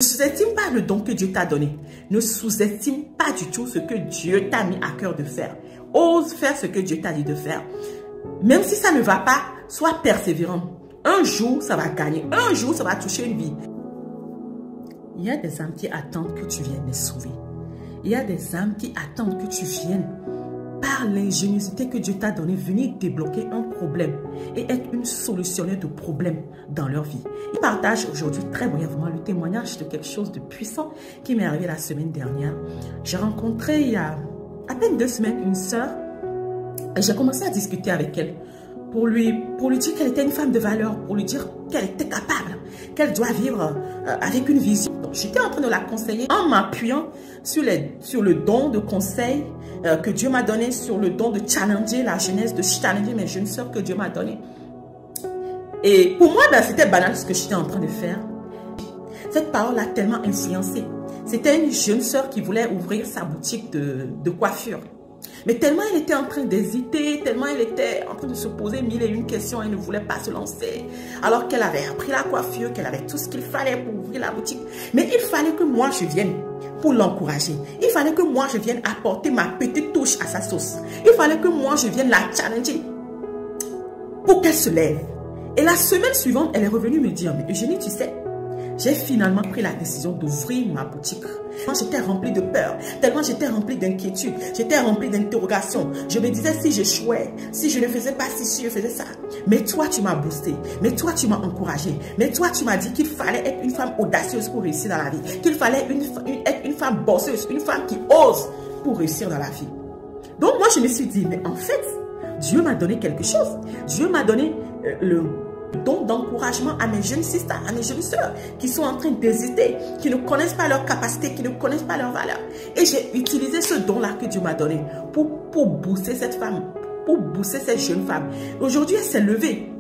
Ne sous-estime pas le don que Dieu t'a donné. Ne sous-estime pas du tout ce que Dieu t'a mis à cœur de faire. Ose faire ce que Dieu t'a dit de faire. Même si ça ne va pas, sois persévérant. Un jour, ça va gagner. Un jour, ça va toucher une vie. Il y a des âmes qui attendent que tu viennes les sauver. Il y a des âmes qui attendent que tu viennes, par l'ingéniosité que Dieu t'a donnée, venir débloquer un problème et être une solutionnaire de problèmes dans leur vie. Il partage aujourd'hui très brièvement le témoignage de quelque chose de puissant qui m'est arrivé la semaine dernière. J'ai rencontré il y a à peine 2 semaines une sœur et j'ai commencé à discuter avec elle pour lui dire qu'elle était une femme de valeur, pour lui dire qu'elle était capable, qu'elle doit vivre avec une vision. J'étais en train de la conseiller en m'appuyant sur le don de conseil que Dieu m'a donné, sur le don de challenger la jeunesse, de challenger mes jeunes sœurs que Dieu m'a donné. Et pour moi, ben, c'était banal ce que j'étais en train de faire. Cette parole a tellement influencé. C'était une jeune sœur qui voulait ouvrir sa boutique de coiffure. Mais tellement elle était en train d'hésiter, tellement elle était en train de se poser 1001 questions, elle ne voulait pas se lancer. Alors qu'elle avait appris la coiffure, qu'elle avait tout ce qu'il fallait pour ouvrir la boutique. Mais il fallait que moi je vienne pour l'encourager. Il fallait que moi je vienne apporter ma petite touche à sa sauce. Il fallait que moi je vienne la challenger pour qu'elle se lève. Et la semaine suivante, elle est revenue me dire, mais Eugénie, tu sais, j'ai finalement pris la décision d'ouvrir ma boutique. J'étais remplie de peur, tellement j'étais remplie d'inquiétude, j'étais remplie d'interrogations. Je me disais si j'échouais, si je ne faisais pas ci, si je faisais ça. Mais toi, tu m'as boosté, mais toi, tu m'as encouragé, mais toi, tu m'as dit qu'il fallait être une femme audacieuse pour réussir dans la vie, qu'il fallait être une femme bosseuse, une femme qui ose pour réussir dans la vie. Donc moi, je me suis dit, mais en fait, Dieu m'a donné quelque chose. Dieu m'a donné le don d'encouragement à mes jeunes sisters, à mes jeunes sœurs qui sont en train d'hésiter, qui ne connaissent pas leurs capacités, qui ne connaissent pas leurs valeurs. Et j'ai utilisé ce don-là que Dieu m'a donné pour booster cette femme, pour booster cette jeune femme. Aujourd'hui, elle s'est levée.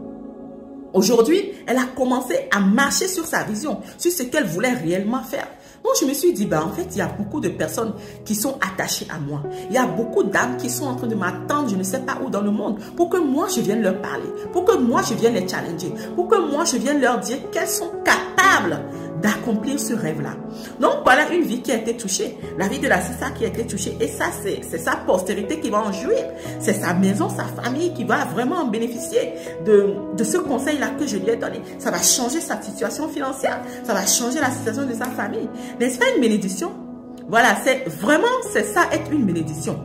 Aujourd'hui, elle a commencé à marcher sur sa vision, sur ce qu'elle voulait réellement faire. Donc, je me suis dit, ben, en fait, il y a beaucoup de personnes qui sont attachées à moi. Il y a beaucoup d'âmes qui sont en train de m'attendre, je ne sais pas où dans le monde, pour que moi, je vienne leur parler, pour que moi, je vienne les challenger, pour que moi, je vienne leur dire qu'elles sont capables d'accomplir ce rêve-là. Donc, voilà une vie qui a été touchée. La vie de la Sissa qui a été touchée. Et ça, c'est sa postérité qui va en jouir. C'est sa maison, sa famille qui va vraiment en bénéficier de ce conseil-là que je lui ai donné. Ça va changer sa situation financière. Ça va changer la situation de sa famille. N'est-ce pas une bénédiction? Voilà, c'est ça, être une bénédiction.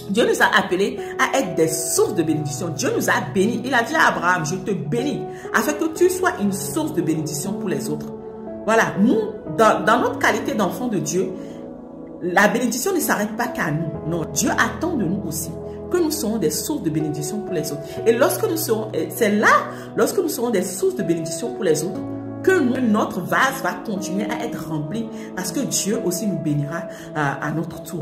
Dieu nous a appelés à être des sources de bénédiction. Dieu nous a bénis. Il a dit à Abraham, je te bénis, afin que tu sois une source de bénédiction pour les autres. Voilà, nous, dans notre qualité d'enfant de Dieu, la bénédiction ne s'arrête pas qu'à nous. Non, Dieu attend de nous aussi que nous serons des sources de bénédiction pour les autres. Et c'est là, lorsque nous serons des sources de bénédiction pour les autres, que notre vase va continuer à être rempli parce que Dieu aussi nous bénira à notre tour.